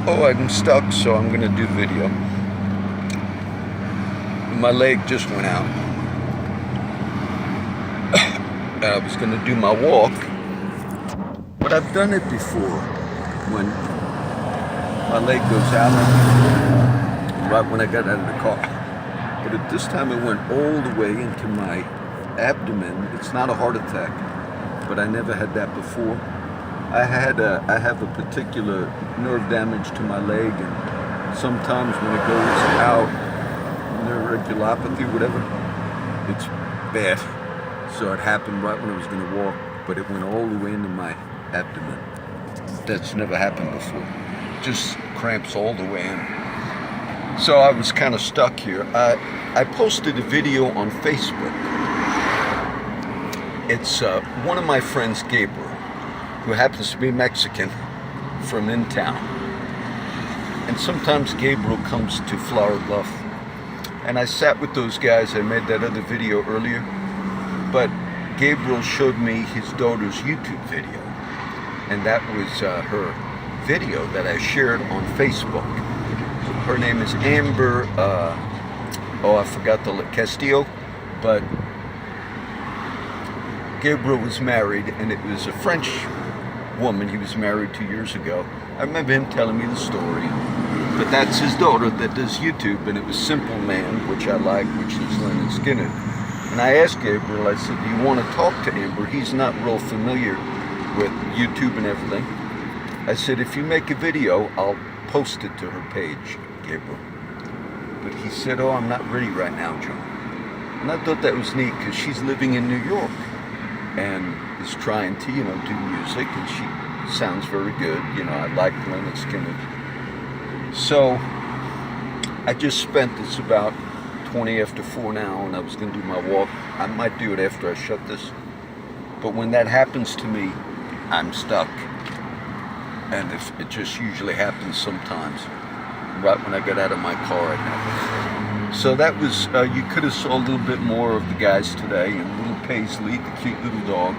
Oh, I'm stuck, so I'm gonna do video. My leg just went out. I was gonna do my walk, but I've done it before when my leg goes out right when I got out of the car. But at this time it went all the way into my abdomen. It's not a heart attack, but I never had that before. I have a particular nerve damage to my leg, and sometimes when it goes out, neuroregulopathy, whatever, it's bad. So it happened right when I was going to walk, but it went all the way into my abdomen. That's never happened before. Just cramps all the way in. So I was kind of stuck here. I posted a video on Facebook. It's one of my friends, Gabriel, who happens to be Mexican from in town. And sometimes Gabriel comes to Flower Bluff. And I sat with those guys. I made that other video earlier. But Gabriel showed me his daughter's YouTube video. And that was her video that I shared on Facebook. Her name is Amber, I forgot the Castillo, but Gabriel was married, and it was a French woman he was married 2 years ago. I remember him telling me the story, but that's his daughter that does YouTube, and it was Simple Man, which I like, which is Leonard Skinner. And I asked Gabriel, I said, do you want to talk to Amber? He's not real familiar with YouTube and everything. I said, if you make a video, I'll post it to her page, Gabriel. But he said, oh, I'm not ready right now, John. And I thought that was neat, because she's living in New York and is trying to, do music, and she sounds very good. I like Leonard Skinner. So I just spent, it's about 20 after 4 now, and I was going to do my walk. I might do it after I shut this. But when that happens to me, I'm stuck. And if it just usually happens sometimes. Right when I got out of my car, it happened. So that was, you could have saw a little bit more of the guys today, and little Paisley, the cute little dog,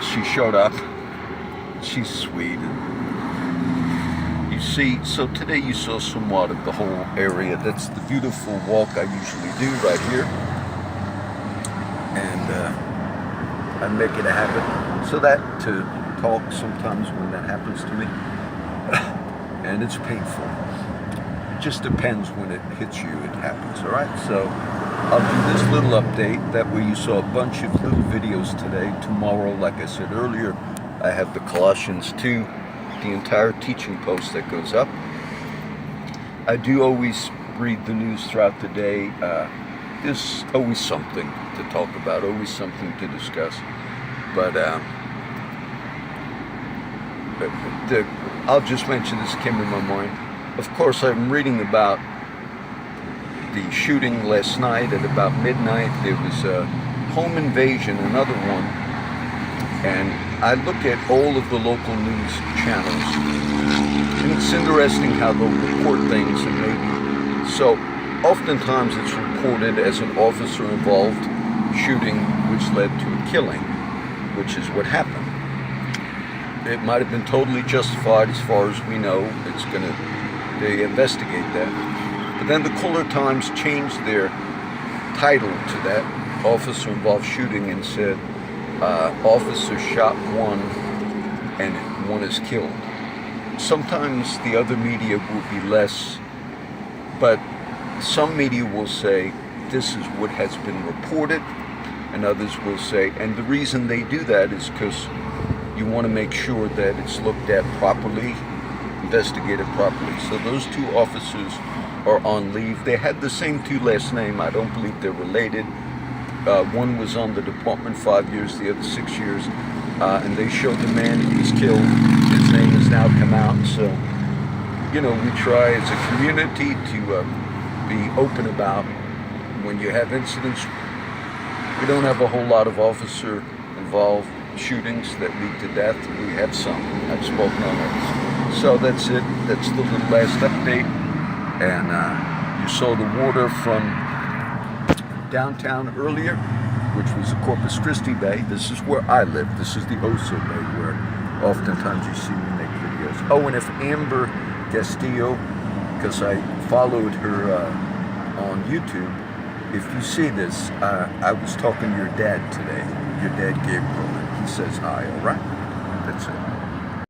she showed up. She's sweet. And you see, so today you saw somewhat of the whole area. That's the beautiful walk I usually do right here. And I make it a habit. So that to talk sometimes when that happens to me. And it's painful. It just depends when it hits you, it happens, all right? So I'll do this little update. That way you saw a bunch of little videos today. Tomorrow, like I said earlier, I have the Colossians 2, the entire teaching post that goes up. I do always read the news throughout the day. There's always something to talk about, always something to discuss. But I'll just mention this came in my mind. Of course, I'm reading about the shooting last night at about midnight. There was a home invasion, another one. And I look at all of the local news channels. And it's interesting how they'll report things, and maybe. So oftentimes it's reported as an officer-involved shooting which led to a killing, which is what happened. It might have been totally justified as far as we know. They investigate that. But then the Color Times changed their title to that, officer-involved shooting, and said, officer shot one and one is killed. Sometimes the other media will be less, but some media will say, this is what has been reported, and others will say, and the reason they do that is because you want to make sure that it's looked at properly, investigated properly. So those 2 officers are on leave. They had the same 2 last name. I don't believe they're related. One was on the department 5 years, the other 6 years. And they showed the man who was killed. His name has now come out. So, we try as a community to be open about when you have incidents. We don't have a whole lot of officer-involved shootings that lead to death. We have some. I've spoken on it. So that's it. That's the little last update. And you saw the water from downtown earlier, which was the Corpus Christi Bay. This is where I live. This is the Oso Bay, where oftentimes you see me make videos. Oh, and if Amber Castillo, because I followed her on YouTube. If you see this, I was talking to your dad today, your dad Gabriel, and he says hi, all right? That's it.